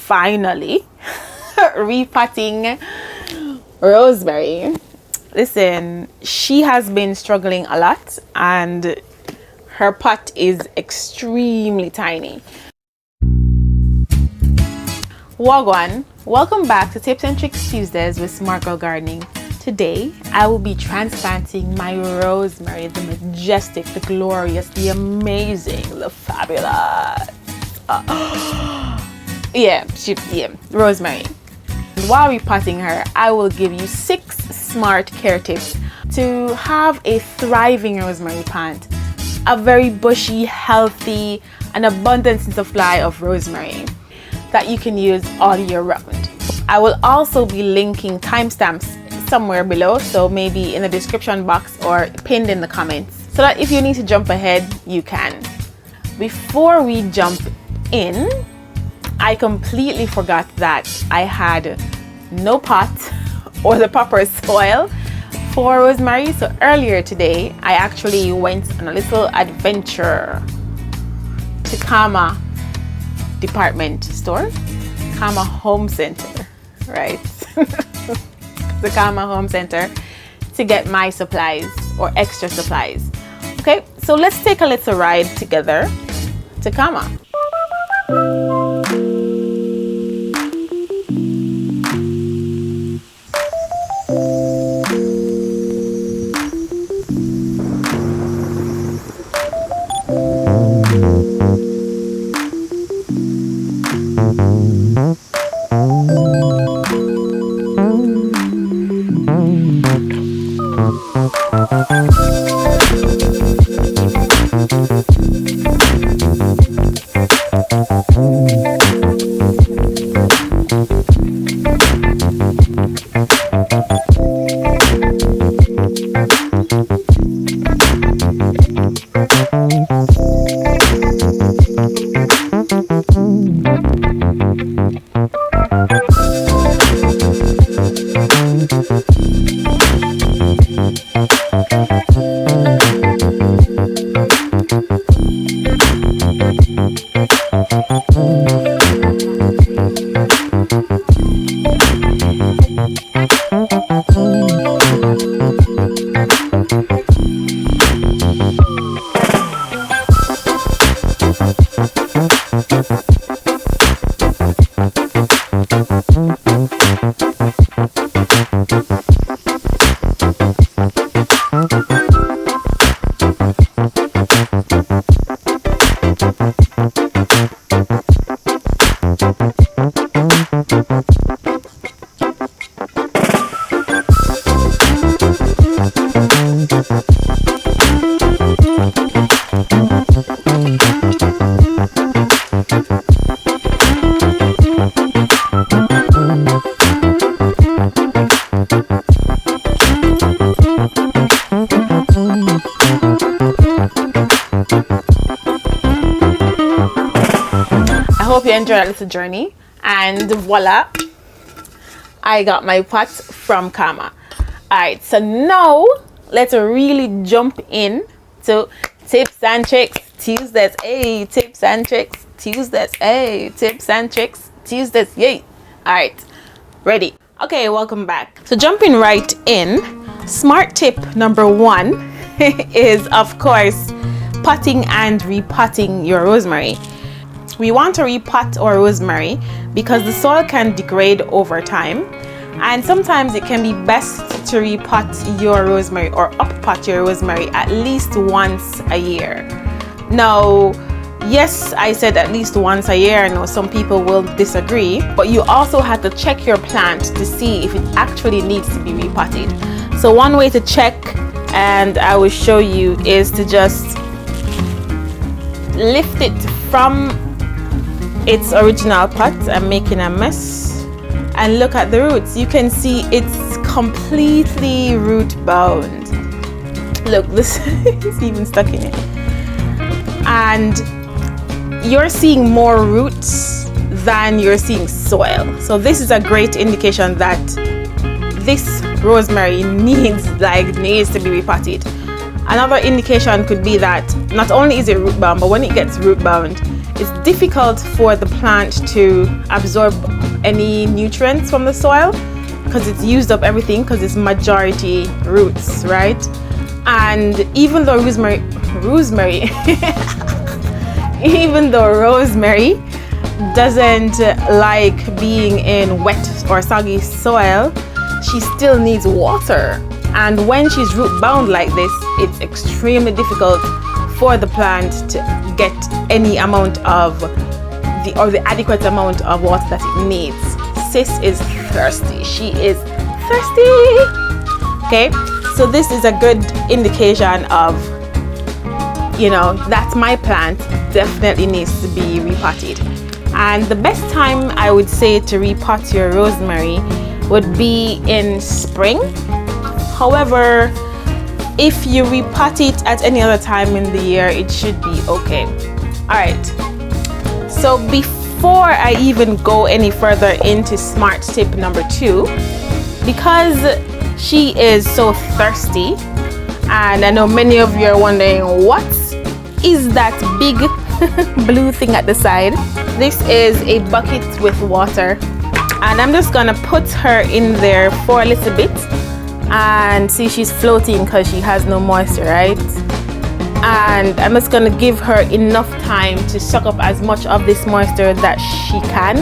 finally repotting Rosemary. Listen, she has been struggling a lot and her pot is extremely tiny. Wagwan, welcome back to Tips and Tricks Tuesdays with Smart Girl Gardening. Today, I will be transplanting my rosemary, the majestic, the glorious, the amazing, the fabulous. Rosemary. While repotting her, I will give you 6 smart care tips to have a thriving rosemary plant, a very bushy, healthy, and abundant supply of rosemary that you can use all year round. I will also be linking timestamps somewhere below, so maybe in the description box or pinned in the comments, so that if you need to jump ahead, you can. Before we jump in, I completely forgot that I had no pot or the proper soil for rosemary. So earlier today, I actually went on a little adventure to Kama department store, Kama Home Center, right? The Kama Home Center to get my supplies or extra supplies. Okay, so let's take a little ride together to Kama. Hope you enjoyed that little journey, and voila, I got my pot from Kama. Alright, so now let's really jump in to tips and tricks Tuesdays. Hey, tips and tricks Tuesdays. Hey, tips and tricks Tuesdays. Yay! Alright, ready. Okay, welcome back. So jumping right in, smart tip number 1 is, of course, potting and repotting your rosemary. We want to repot our rosemary because the soil can degrade over time, and sometimes it can be best to repot your rosemary or uppot your rosemary at least once a year. Now, yes, I said at least once a year. I know some people will disagree, but you also have to check your plant to see if it actually needs to be repotted. So one way to check, and I will show you, is to just lift it from its original pot. I'm making a mess, and look at the roots. You can see it's completely root bound. Look, this is even stuck in it, and you're seeing more roots than you're seeing soil. So this is a great indication that this rosemary needs to be repotted. Another indication could be that not only is it root bound, but when it gets root bound, it's difficult for the plant to absorb any nutrients from the soil because it's used up everything, because it's majority roots, right? And even though rosemary even though rosemary doesn't like being in wet or soggy soil, she still needs water. And when she's root bound like this, it's extremely difficult for the plant to get any amount of the adequate amount of water that it needs. Sis is thirsty. She is thirsty. Okay, so this is a good indication of, you know, that my plant definitely needs to be repotted. And the best time I would say to repot your rosemary would be in spring. However, if you repot it at any other time in the year, it should be okay. All right, so before I even go any further into smart tip number 2, because she is so thirsty, and I know many of you are wondering, what is that big blue thing at the side? This is a bucket with water, and I'm just gonna put her in there for a little bit. And see, she's floating because she has no moisture, right? And I'm just gonna give her enough time to suck up as much of this moisture that she can,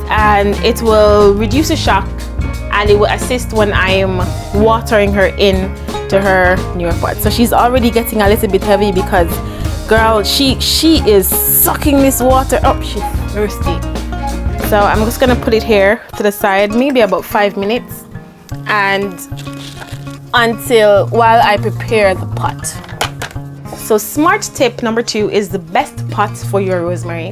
and it will reduce the shock, and it will assist when I'm watering her in to her newer pot. So she's already getting a little bit heavy because, girl, she is sucking this water up. She's thirsty. So I'm just gonna put it here to the side, maybe about 5 minutes, and while I prepare the pot. So smart tip number 2 is the best pot for your rosemary.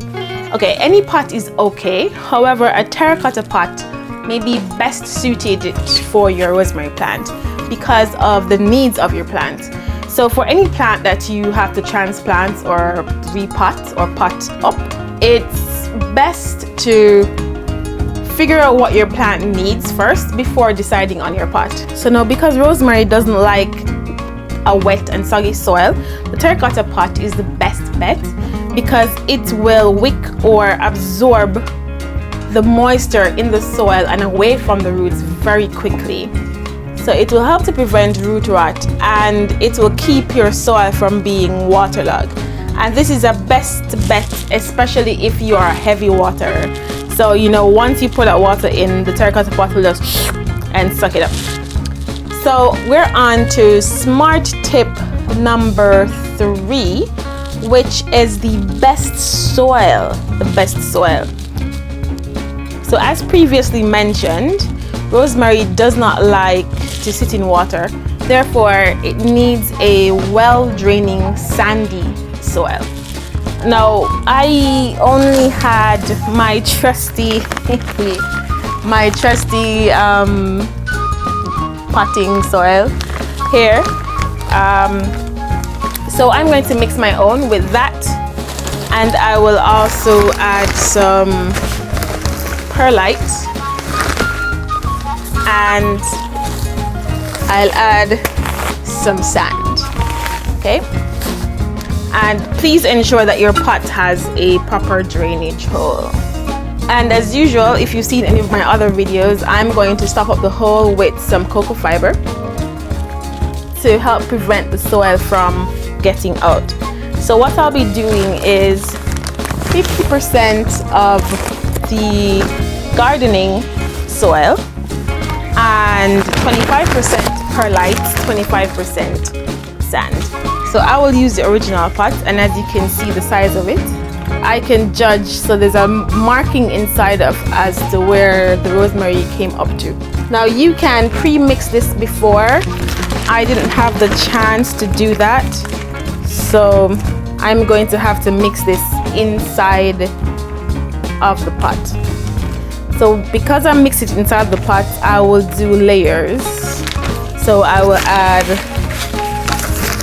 Okay, any pot is okay. However, a terracotta pot may be best suited for your rosemary plant because of the needs of your plant. So for any plant that you have to transplant or repot or pot up, it's best to figure out what your plant needs first before deciding on your pot. So now, because rosemary doesn't like a wet and soggy soil, the terracotta pot is the best bet because it will wick or absorb the moisture in the soil and away from the roots very quickly. So it will help to prevent root rot, and it will keep your soil from being waterlogged. And this is a best bet, especially if you are a heavy waterer. So, you know, once you put that water in, the terracotta pot will just and suck it up. So we're on to smart tip number 3, which is the best soil. The best soil. So as previously mentioned, rosemary does not like to sit in water. Therefore, it needs a well-draining sandy soil. Now, I only had my trusty potting soil here. So I'm going to mix my own with that, and I will also add some perlite, and I'll add some sand. Okay, and please ensure that your pot has a proper drainage hole. And as usual, if you've seen any of my other videos, I'm going to stop up the hole with some cocoa fiber to help prevent the soil from getting out. So what I'll be doing is 50% of the gardening soil and 25% perlite, 25% sand. So I will use the original pot, and as you can see the size of it, I can judge. So there's a marking inside of as to where the rosemary came up to. Now you can pre-mix this before. I didn't have the chance to do that, so I'm going to have to mix this inside of the pot. So because I mix it inside the pot, I will do layers. So I will add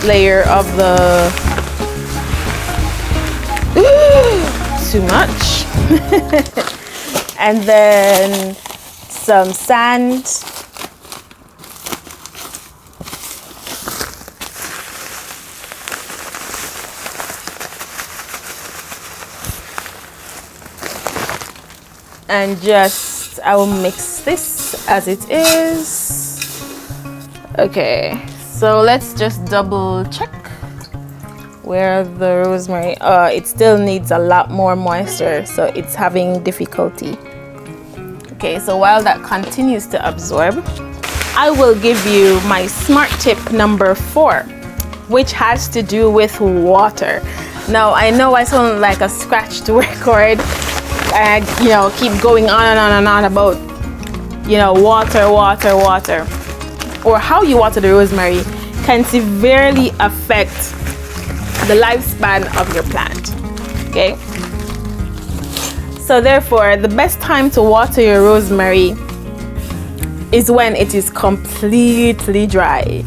layer of the too much and then some sand, and just I will mix this as it is. Okay, so let's just double check where the rosemary, it still needs a lot more moisture, so it's having difficulty. Okay, so while that continues to absorb, I will give you my smart tip number 4, which has to do with water. Now, I know I sound like a scratched record. I, keep going on and on and on about, water, water, water. Or how you water the rosemary can severely affect the lifespan of your plant. Okay? So therefore, the best time to water your rosemary is when it is completely dry.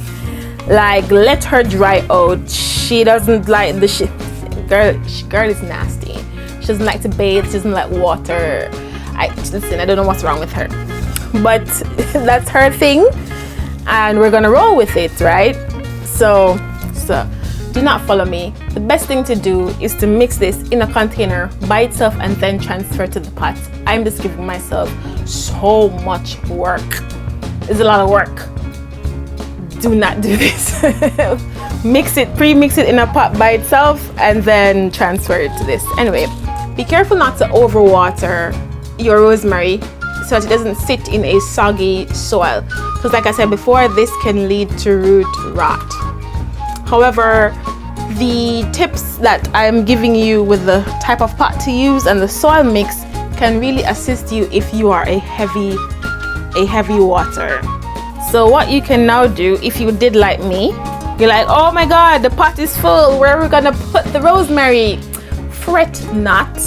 Like, let her dry out. She doesn't like the shit. Girl is nasty. She doesn't like to bathe. She doesn't like water. Listen, I don't know what's wrong with her, but that's her thing, and we're gonna roll with it, right? So do not follow me. The best thing to do is to mix this in a container by itself and then transfer to the pot. I'm just giving myself so much work. It's a lot of work. Do not do this. Pre-mix it in a pot by itself and then transfer it to this. Anyway, be careful not to overwater your rosemary so that it doesn't sit in a soggy soil. Because like I said before, this can lead to root rot. However, the tips that I'm giving you with the type of pot to use and the soil mix can really assist you if you are a heavy water. So what you can now do, if you did like me, you're like, oh my god, the pot is full, where are we gonna put the rosemary? Fret not,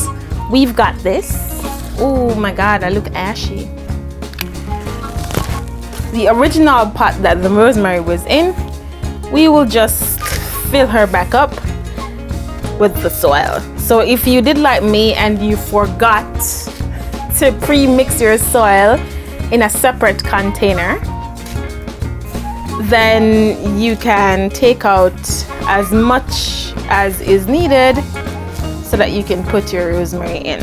we've got this. Oh my god, I look ashy. The original pot that the rosemary was in, we will just fill her back up with the soil. So if you did like me and you forgot to pre-mix your soil in a separate container, then you can take out as much as is needed so that you can put your rosemary in.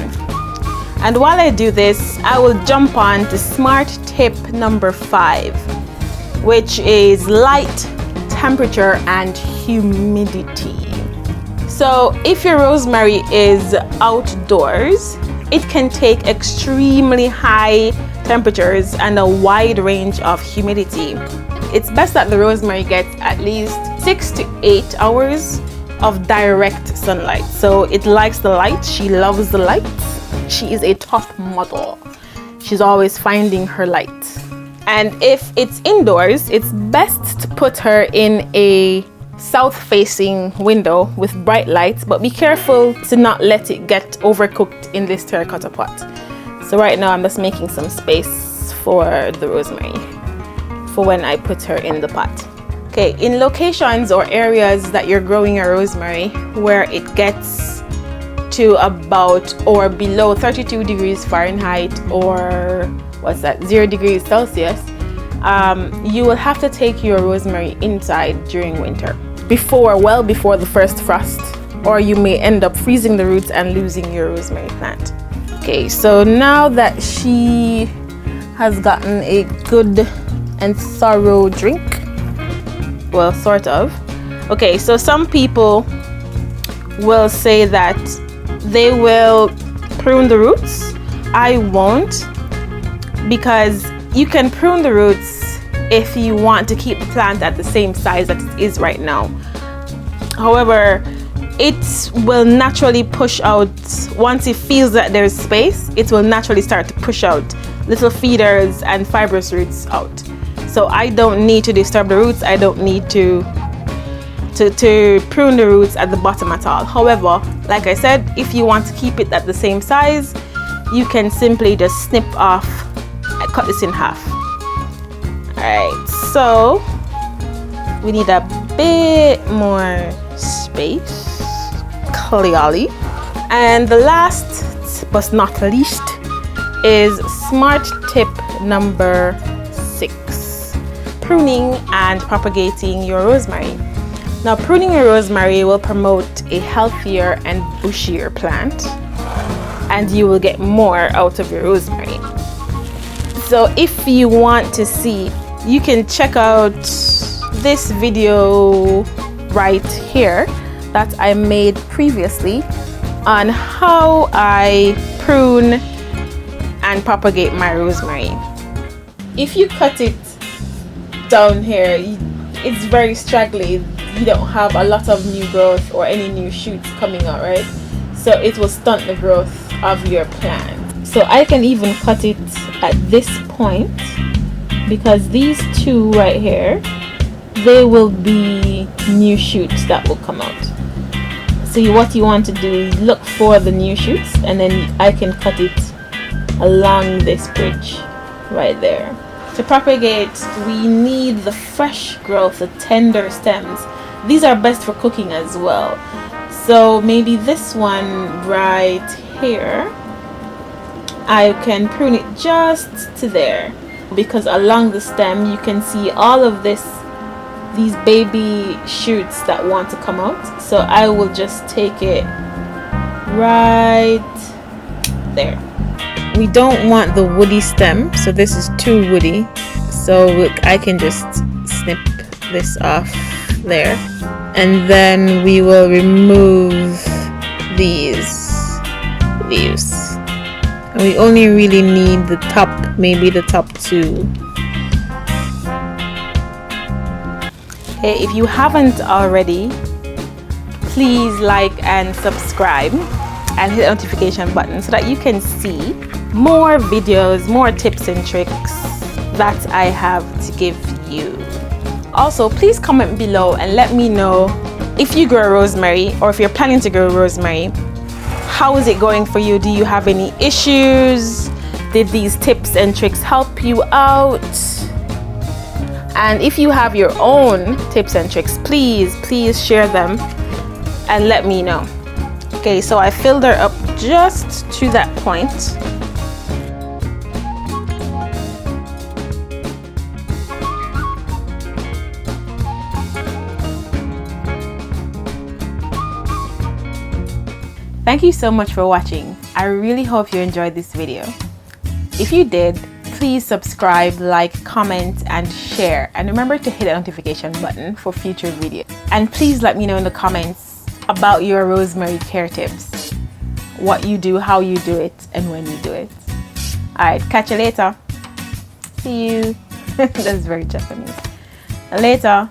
And while I do this, I will jump on to smart tip number 5, which is light, temperature, and humidity. So if your rosemary is outdoors, it can take extremely high temperatures and a wide range of humidity. It's best that the rosemary gets at least 6 to 8 hours of direct sunlight. So it likes the light, she loves the light. She is a top model. She's always finding her light. And if it's indoors, it's best to put her in a south-facing window with bright lights, but be careful to not let it get overcooked in this terracotta pot. So right now I'm just making some space for the rosemary for when I put her in the pot. Okay, in locations or areas that you're growing your rosemary where it gets to about or below 32 degrees Fahrenheit or what's that, 0 degrees Celsius, you will have to take your rosemary inside during winter, well before the first frost, or you may end up freezing the roots and losing your rosemary plant. Okay, so now that she has gotten a good and thorough drink, well, sort of. Okay, so some people will say that they will prune the roots. I won't, because you can prune the roots if you want to keep the plant at the same size that it is right now. However, it will naturally push out, once it feels that there's space, it will naturally start to push out little feeders and fibrous roots out. So I don't need to disturb the roots. I don't need to prune the roots at the bottom at all. However, like I said, if you want to keep it at the same size, you can simply just snip off and cut this in half. Alright, so we need a bit more space, clearly. And the last but not least is smart tip number 6, pruning and propagating your rosemary. Now, pruning your rosemary will promote a healthier and bushier plant. and you will get more out of your rosemary. So if you want to see, you can check out this video right here that I made previously on how I prune and propagate my rosemary. If you cut it down here, it's very straggly. You don't have a lot of new growth or any new shoots coming out, right? So it will stunt the growth of your plant. So I can even cut it at this point, because these two right here, they will be new shoots that will come out. So what you want to do is look for the new shoots, and then I can cut it along this bridge right there. To propagate, we need the fresh growth, the tender stems. These are best for cooking as well. So maybe this one right here, I can prune it just to there, because along the stem you can see all of these baby shoots that want to come out. So I will just take it right there. We don't want the woody stem, so this is too woody, so I can just snip this off there, and then we will remove these leaves, and we only really need the top, maybe the top two. Okay, if you haven't already, please like and subscribe and hit the notification button so that you can see more videos, more tips and tricks that I have to give you. Also, please comment below and let me know if you grow rosemary, or if you're planning to grow rosemary. How is it going for you? Do you have any issues? Did these tips and tricks help you out? And if you have your own tips and tricks, please share them and let me know. Okay, so I filled her up just to that point. Thank you so much for watching. I really hope you enjoyed this video. If you did, please subscribe, like, comment, and share. And remember to hit the notification button for future videos. And please let me know in the comments about your rosemary care tips. What you do, how you do it, and when you do it. Alright, catch you later. See you. That's very Japanese. Later.